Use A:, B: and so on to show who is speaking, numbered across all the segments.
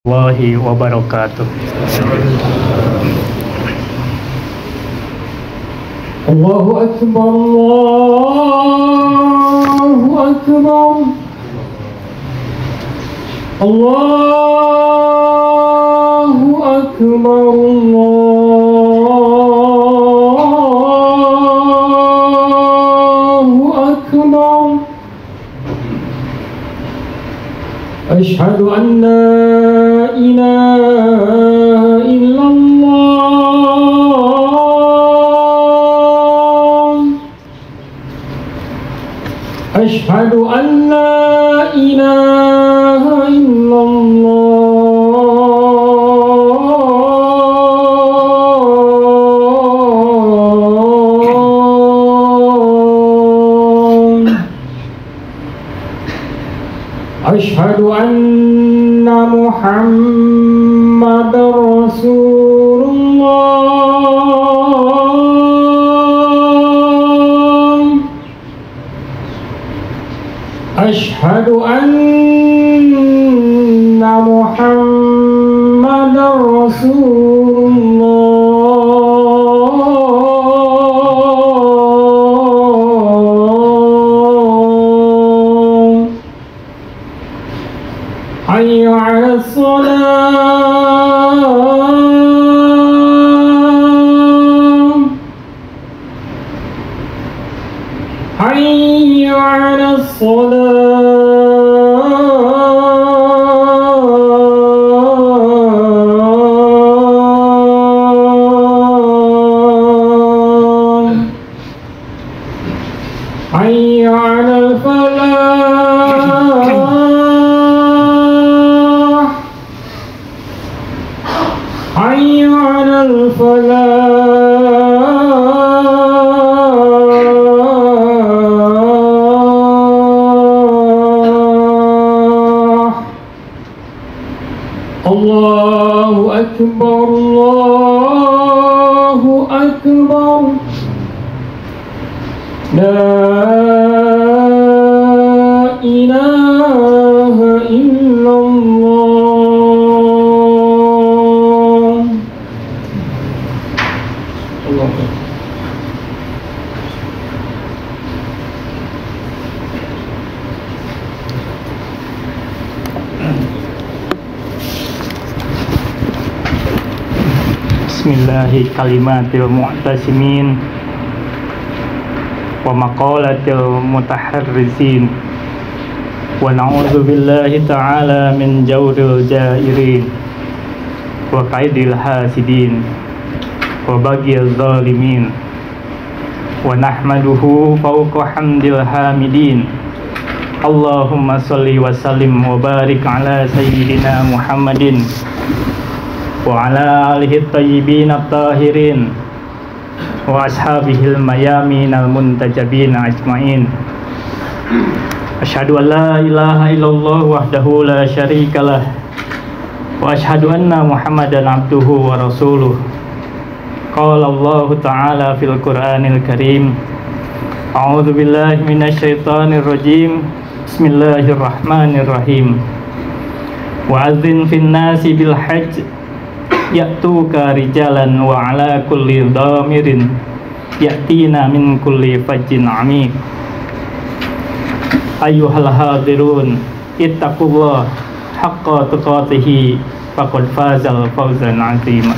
A: warahmatullahi wabarakatuh.
B: Allahu Akbar, Allahu Akbar, Allahu Akbar, Allahu Akbar. Ashhadu an la ilaha illallah. Ashhadu an la ilaha illallah. Ashhadu anna Muhammadar Rasulullah. Ashhadu anna Muhammadar Rasulullah. Hayya 'alas salam, hayya 'alas salam, hayya 'alal falah, hayya 'alal falah. Allahu Akbar, Allahu Akbar. La ilaha illallah. Allah.
A: Bismillahi kalimatil mu'tasimin wa maqalatil mutaharrizin wa na'udzu billahi ta'ala min jawril jairin wa qaidil hasidin wa baghil zalimin wa nahmaduhu fawqa hamdil hamidin. Allahumma sholli wa sallim wa barik ala sayyidina Muhammadin wa ala alihi tayyibin at-tahirin wa ashabihil mayamin al-muntajabin ajma'in. Asyhadu an la ilaha illallah wahdahu la syarikalah wa asyhadu anna Muhammadan abduhu wa rasuluh. Qala Allah ta'ala fil Qur'anil Karim. A'udzu billahi minasyaitonir rajim. Bismillahirrahmanirrahim. Wa'adzin fin nasi bil hajj ya'tuka rijalan wa ala kulli dhamirin ya'tina min kulli fajjin 'amiq. Ayyuhal hadirun ittaqullah haqqa tuqatih faqad fazal fawzan 'azima.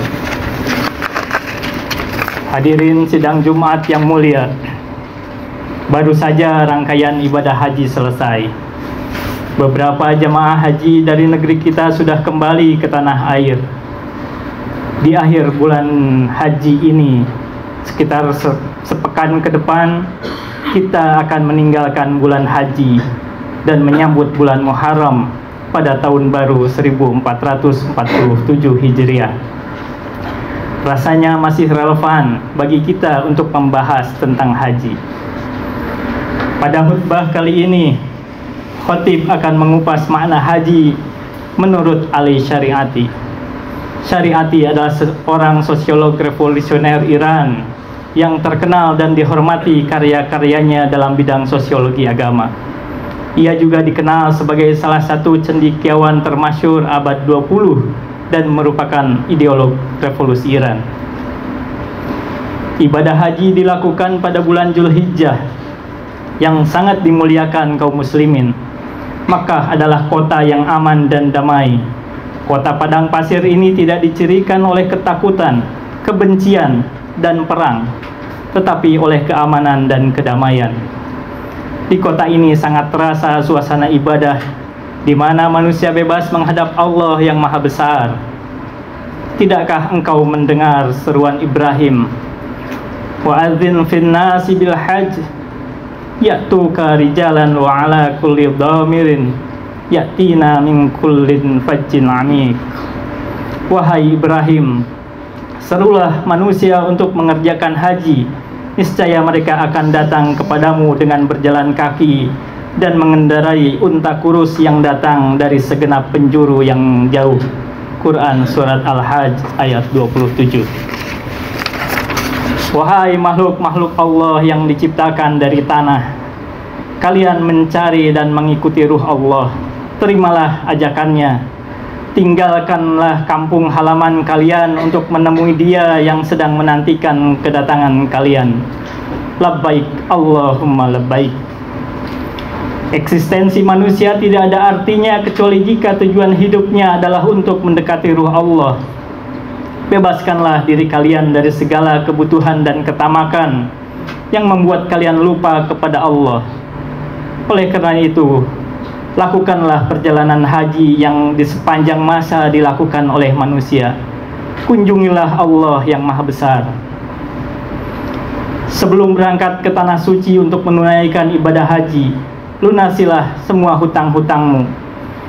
A: Hadirin sidang Jumat yang mulia, baru saja rangkaian ibadah haji selesai. Beberapa jemaah haji dari negeri kita sudah kembali ke tanah air. Di akhir bulan haji ini, sekitar sepekan ke depan, kita akan meninggalkan bulan haji dan menyambut bulan Muharram pada tahun baru 1447 Hijriah. Rasanya masih relevan bagi kita untuk membahas tentang haji. Pada khutbah kali ini, khatib akan mengupas makna haji menurut Ali Syariati. Syariati adalah seorang sosiolog revolusioner Iran yang terkenal dan dihormati karya-karyanya dalam bidang sosiologi agama. Ia juga dikenal sebagai salah satu cendekiawan termasyhur abad 20 dan merupakan ideolog revolusi Iran. Ibadah haji dilakukan pada bulan Zulhijjah yang sangat dimuliakan kaum muslimin. Makkah adalah kota yang aman dan damai. Kota padang pasir ini tidak dicirikan oleh ketakutan, kebencian, dan perang, tetapi oleh keamanan dan kedamaian. Di kota ini sangat terasa suasana ibadah, di mana manusia bebas menghadap Allah yang Maha Besar. Tidakkah engkau mendengar seruan Ibrahim? Wa'adzin fin nasi bil hajj ya'tuka rijalan wa ala kulli dhamirin ya'tina min kullin fajjin amik. Wahai Ibrahim, serulah manusia untuk mengerjakan haji. Niscaya mereka akan datang kepadamu dengan berjalan kaki dan mengendarai unta kurus yang datang dari segenap penjuru yang jauh. Quran Surat Al-Hajj ayat 27. Wahai makhluk-makhluk Allah yang diciptakan dari tanah, kalian mencari dan mengikuti ruh Allah. Terimalah ajakannya. Tinggalkanlah kampung halaman kalian untuk menemui Dia yang sedang menantikan kedatangan kalian. Labbaik Allahumma labbaik. Eksistensi manusia tidak ada artinya kecuali jika tujuan hidupnya adalah untuk mendekati ruh Allah. Bebaskanlah diri kalian dari segala kebutuhan dan ketamakan yang membuat kalian lupa kepada Allah. Oleh karena itu, lakukanlah perjalanan haji yang di sepanjang masa dilakukan oleh manusia. Kunjungilah Allah yang Maha Besar. Sebelum berangkat ke tanah suci untuk menunaikan ibadah haji, lunasilah semua hutang-hutangmu.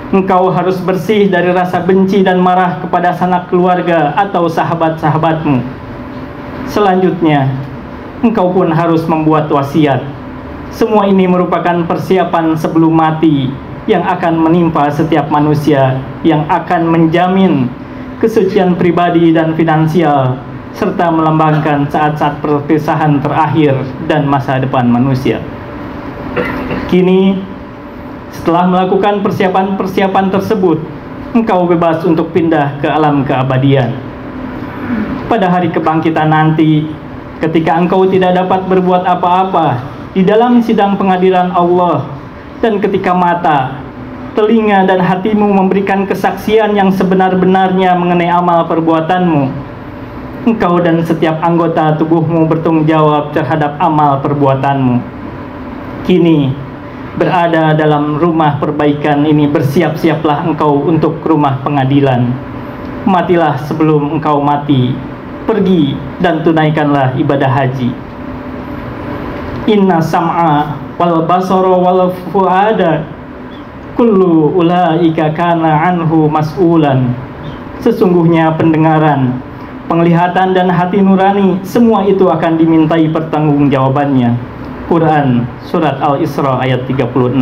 A: Engkau harus bersih dari rasa benci dan marah kepada sanak keluarga atau sahabat-sahabatmu. Selanjutnya, engkau pun harus membuat wasiat. Semua ini merupakan persiapan sebelum mati yang akan menimpa setiap manusia, yang akan menjamin kesucian pribadi dan finansial, serta melambangkan saat-saat perpisahan terakhir dan masa depan manusia. Kini, setelah melakukan persiapan-persiapan tersebut, engkau bebas untuk pindah ke alam keabadian. Pada hari kebangkitan nanti, ketika engkau tidak dapat berbuat apa-apa di dalam sidang pengadilan Allah, dan ketika mata, telinga, dan hatimu memberikan kesaksian yang sebenar-benarnya mengenai amal perbuatanmu, engkau dan setiap anggota tubuhmu bertanggung jawab terhadap amal perbuatanmu. Kini, berada dalam rumah perbaikan ini, bersiap-siaplah engkau untuk rumah pengadilan. Matilah sebelum engkau mati. Pergi dan tunaikanlah ibadah haji. Inna sam'a wal basara wal fu'ada kullu ulaika kana anhu mas'ulan. Sesungguhnya pendengaran, penglihatan, dan hati nurani, semua itu akan dimintai pertanggungjawabannya. Quran Surat Al-Isra ayat 36.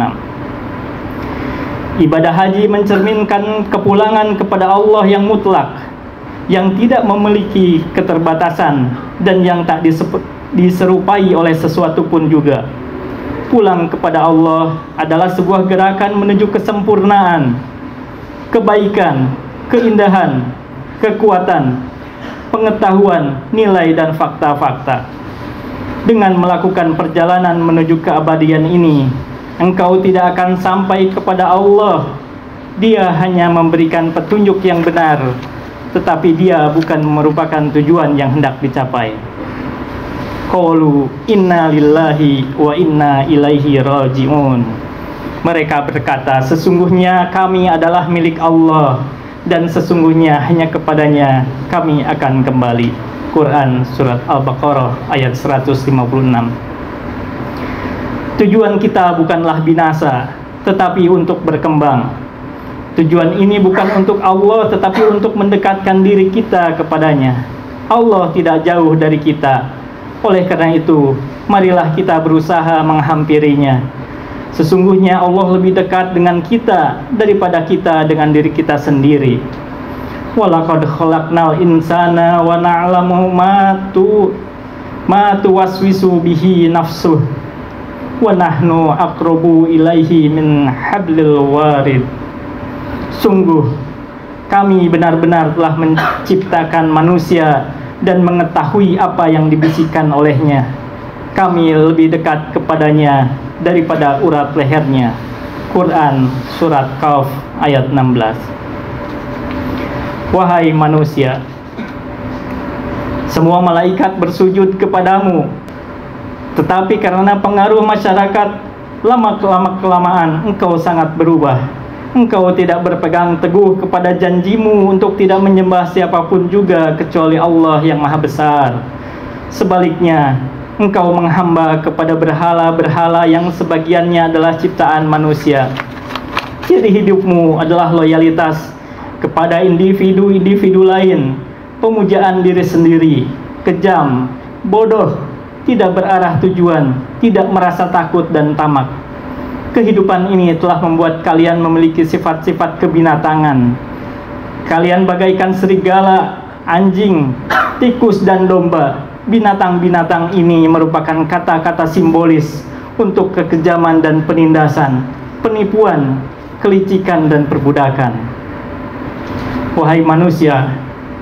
A: Ibadah haji mencerminkan kepulangan kepada Allah yang mutlak, yang tidak memiliki keterbatasan, dan yang tak diserupai oleh sesuatu pun juga. Pulang kepada Allah adalah sebuah gerakan menuju kesempurnaan, kebaikan, keindahan, kekuatan, pengetahuan, nilai, dan fakta-fakta. Dengan melakukan perjalanan menuju keabadian ini, engkau tidak akan sampai kepada Allah. Dia hanya memberikan petunjuk yang benar, tetapi Dia bukan merupakan tujuan yang hendak dicapai. Qalu inna lillahi wa inna ilaihi raji'un. Mereka berkata, sesungguhnya kami adalah milik Allah, dan sesungguhnya hanya kepadanya kami akan kembali. Quran Surat Al-Baqarah ayat 156. Tujuan kita bukanlah binasa, tetapi untuk berkembang. Tujuan ini bukan untuk Allah, tetapi untuk mendekatkan diri kita kepadanya. Allah tidak jauh dari kita. Oleh karena itu, marilah kita berusaha menghampirinya. Sesungguhnya Allah lebih dekat dengan kita daripada kita dengan diri kita sendiri. Walaqad khalaqnal insana wa na'lamu ma tuwaswisu bihi nafsuh wa nahnu aqrabu ilaihi min hablil warid. Sungguh kami benar-benar telah menciptakan manusia dan mengetahui apa yang dibisikkan olehnya. Kami lebih dekat kepadanya daripada urat lehernya. Quran Surat Qaf ayat 16. Wahai manusia, semua malaikat bersujud kepadamu, tetapi karena pengaruh masyarakat, lama-kelamaan engkau sangat berubah. Engkau tidak berpegang teguh kepada janjimu untuk tidak menyembah siapapun juga kecuali Allah yang Maha Besar. Sebaliknya, engkau menghamba kepada berhala-berhala yang sebagiannya adalah ciptaan manusia. Ciri hidupmu adalah loyalitas kepada individu-individu lain, pemujaan diri sendiri, kejam, bodoh, tidak berarah tujuan, tidak merasa takut dan tamak. Kehidupan ini telah membuat kalian memiliki sifat-sifat kebinatangan. Kalian bagaikan serigala, anjing, tikus, dan domba. Binatang-binatang ini merupakan kata-kata simbolis untuk kekejaman dan penindasan, penipuan, kelicikan, dan perbudakan. Wahai manusia,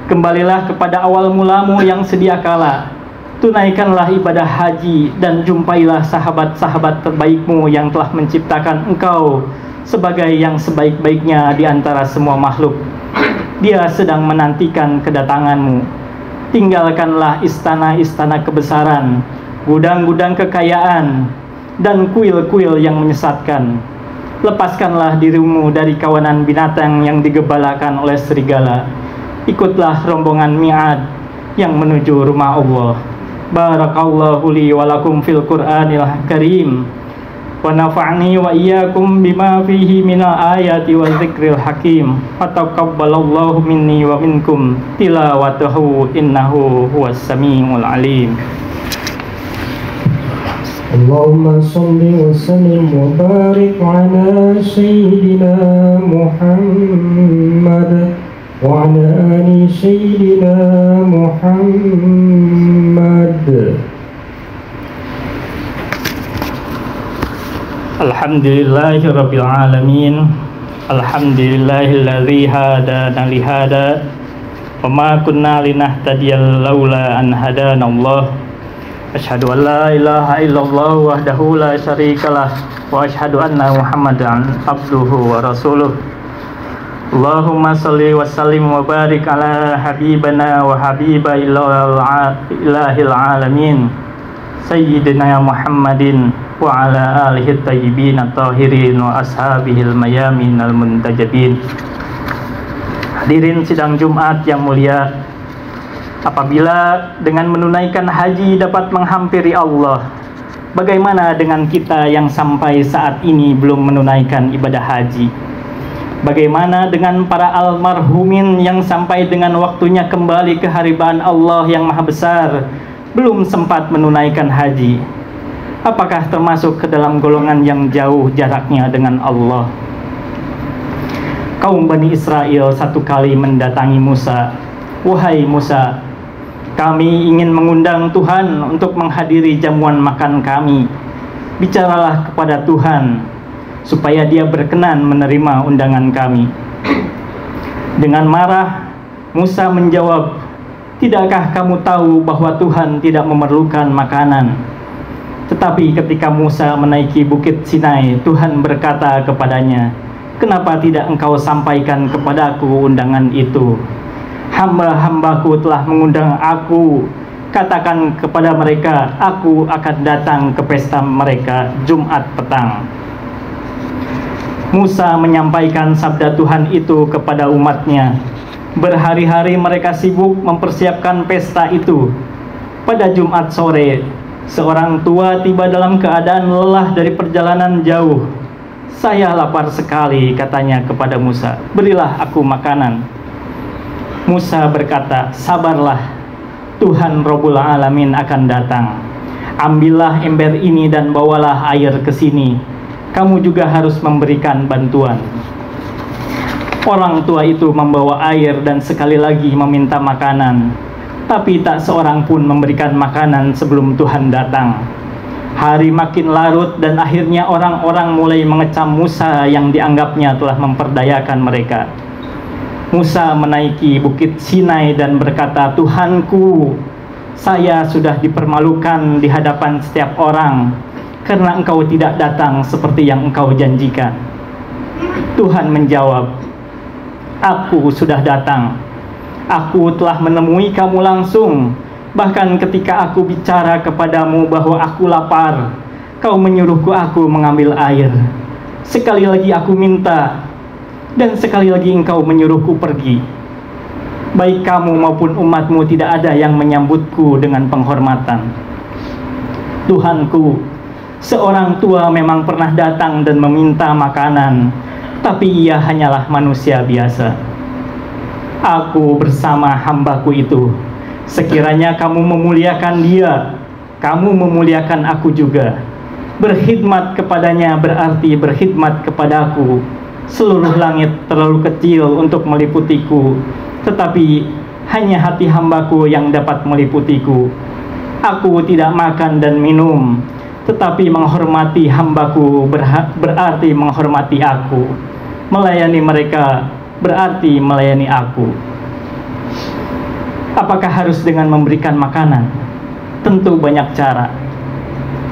A: kembalilah kepada awal mulamu yang sedia kala. Tunaikanlah ibadah haji dan jumpailah sahabat-sahabat terbaikmu yang telah menciptakan engkau sebagai yang sebaik-baiknya di antara semua makhluk. Dia sedang menantikan kedatanganmu. Tinggalkanlah istana-istana kebesaran, gudang-gudang kekayaan, dan kuil-kuil yang menyesatkan. Lepaskanlah dirimu dari kawanan binatang yang digembalakan oleh serigala. Ikutlah rombongan Mi'ad yang menuju rumah Allah. Barakallahu li wa lakum fil Qur'anil Karim wa nafa'ni wa iyyakum bima fihi minal ayati wa dzikril hakim. Taqabbalallahu minni wa minkum tilawatahu innahu huwas samiul alim.
B: Allahumma salli wa sallim wa barik ala sayyidina Muhammad wa ala ali sayyidina Muhammad.
A: Alhamdulillahirabbil alamin. Alhamdulillahilladzi hadana li hada wa ma kunna linahtadiya laula an hadana Allah. Asyhadu an la ilaha illallah wahdahu la syarikalah wa asyhadu anna Muhammadan abduhu wa rasuluh. Allahumma salli wa sallim wa barik ala habibana wa habiba ilahil alamin Sayyidina Muhammadin wa ala alihi tayyibin at-tahirin wa ashabihil mayamin al-muntajabin. Hadirin sidang Jumat yang mulia, apabila dengan menunaikan haji dapat menghampiri Allah, bagaimana dengan kita yang sampai saat ini belum menunaikan ibadah haji? Bagaimana dengan para almarhumin yang sampai dengan waktunya kembali ke hariban Allah yang Maha Besar belum sempat menunaikan haji? Apakah termasuk ke dalam golongan yang jauh jaraknya dengan Allah? Kaum Bani Israel satu kali mendatangi Musa. Wahai Musa, kami ingin mengundang Tuhan untuk menghadiri jamuan makan kami. Bicaralah kepada Tuhan supaya Dia berkenan menerima undangan kami. Dengan marah, Musa menjawab, tidakkah kamu tahu bahwa Tuhan tidak memerlukan makanan? Tetapi ketika Musa menaiki bukit Sinai, Tuhan berkata kepadanya, kenapa tidak engkau sampaikan kepadaku undangan itu? Hamba-hambaku telah mengundang aku. Katakan kepada mereka, aku akan datang ke pesta mereka Jumat petang. Musa menyampaikan sabda Tuhan itu kepada umatnya. Berhari-hari mereka sibuk mempersiapkan pesta itu. Pada Jumat sore, seorang tua tiba dalam keadaan lelah dari perjalanan jauh. Saya lapar sekali, katanya kepada Musa. Berilah aku makanan. Musa berkata, sabarlah, Tuhan Rabbul Alamin akan datang. Ambillah ember ini dan bawalah air ke sini. Kamu juga harus memberikan bantuan. Orang tua itu membawa air dan sekali lagi meminta makanan. Tapi tak seorang pun memberikan makanan sebelum Tuhan datang. Hari makin larut dan akhirnya orang-orang mulai mengecam Musa yang dianggapnya telah memperdayakan mereka. Musa menaiki bukit Sinai dan berkata, "Tuhanku, saya sudah dipermalukan di hadapan setiap orang karena engkau tidak datang seperti yang engkau janjikan." Tuhan menjawab, "Aku sudah datang. Aku telah menemui kamu langsung. Bahkan ketika aku bicara kepadamu bahwa aku lapar, kau menyuruhku aku mengambil air. Sekali lagi aku minta, dan sekali lagi engkau menyuruhku pergi. Baik kamu maupun umatmu tidak ada yang menyambutku dengan penghormatan." Tuhanku, seorang tua memang pernah datang dan meminta makanan, tapi ia hanyalah manusia biasa. Aku bersama hambaku itu. Sekiranya kamu memuliakan dia, kamu memuliakan aku juga. Berkhidmat kepadanya berarti berkhidmat kepadaku. Seluruh langit terlalu kecil untuk meliputiku, tetapi hanya hati hambaku yang dapat meliputiku. Aku tidak makan dan minum, tetapi menghormati hambaku berarti menghormati aku. Melayani mereka berarti melayani aku. Apakah harus dengan memberikan makanan? Tentu banyak cara,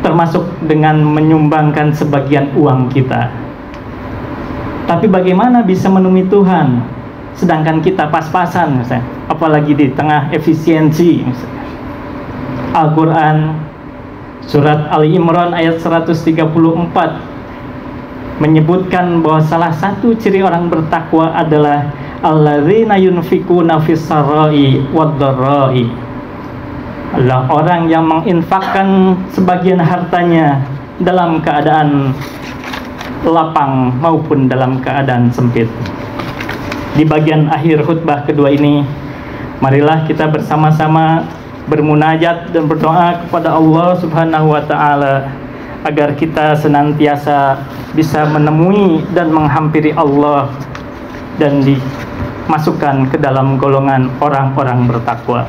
A: termasuk dengan menyumbangkan sebagian uang kita. Tapi bagaimana bisa menemui Tuhan sedangkan kita pas-pasan, misalnya, apalagi di tengah efisiensi, misalnya. Al-Quran surat Ali Imran ayat 134 menyebutkan bahwa salah satu ciri orang bertakwa adalah alladzina yunfikuna fis-sarai wad-dharrai, adalah orang yang menginfakkan sebagian hartanya dalam keadaan lapang maupun dalam keadaan sempit. Di bagian akhir khutbah kedua ini, marilah kita bersama-sama bermunajat dan berdoa kepada Allah Subhanahu wa taala agar kita senantiasa bisa menemui dan menghampiri Allah dan dimasukkan ke dalam golongan orang-orang bertakwa.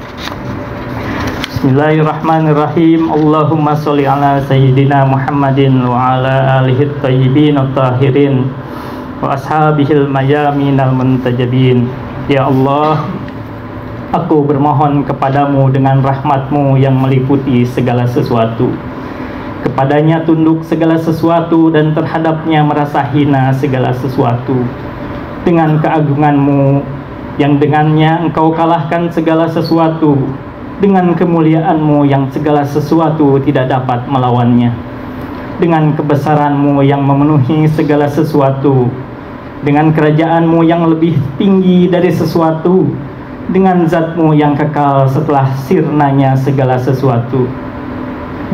A: Bismillahirrahmanirrahim. Allahumma sholli ala sayyidina Muhammadin wa ala alihi thayyibin at-tahirin wa ashabihil mayaminal muntajabin. Ya Allah, aku bermohon kepadamu dengan rahmatmu yang meliputi segala sesuatu. Kepadanya tunduk segala sesuatu dan terhadapnya merasa hina segala sesuatu. Dengan keagunganmu yang dengannya engkau kalahkan segala sesuatu, dengan kemuliaanmu yang segala sesuatu tidak dapat melawannya, dengan kebesaranmu yang memenuhi segala sesuatu, dengan kerajaanmu yang lebih tinggi dari sesuatu, dengan zatmu yang kekal setelah sirnanya segala sesuatu,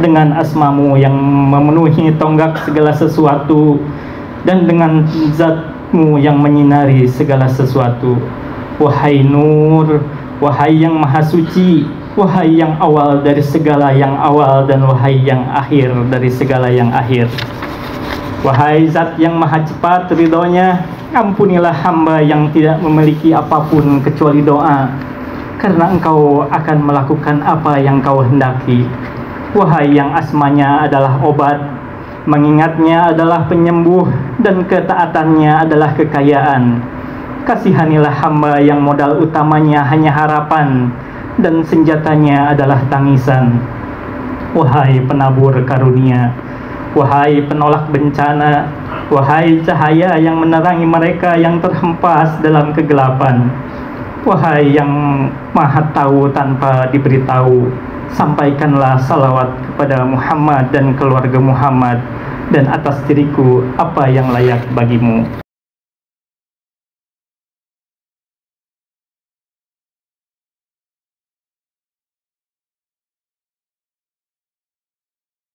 A: dengan asmamu yang memenuhi tonggak segala sesuatu, dan dengan zatmu yang menyinari segala sesuatu. Wahai Nur, wahai yang maha suci, wahai yang awal dari segala yang awal, dan wahai yang akhir dari segala yang akhir. Wahai zat yang maha cepat ridhonya, ampunilah hamba yang tidak memiliki apapun kecuali doa, karena engkau akan melakukan apa yang kau hendaki. Wahai yang asmanya adalah obat, mengingatnya adalah penyembuh, dan ketaatannya adalah kekayaan. Kasihanilah hamba yang modal utamanya hanya harapan, dan senjatanya adalah tangisan. Wahai penabur karunia, wahai penolak bencana, wahai cahaya yang menerangi mereka yang terhempas dalam kegelapan, wahai yang maha tahu tanpa diberitahu, sampaikanlah salawat kepada Muhammad dan keluarga Muhammad, dan atas diriku apa yang layak bagimu.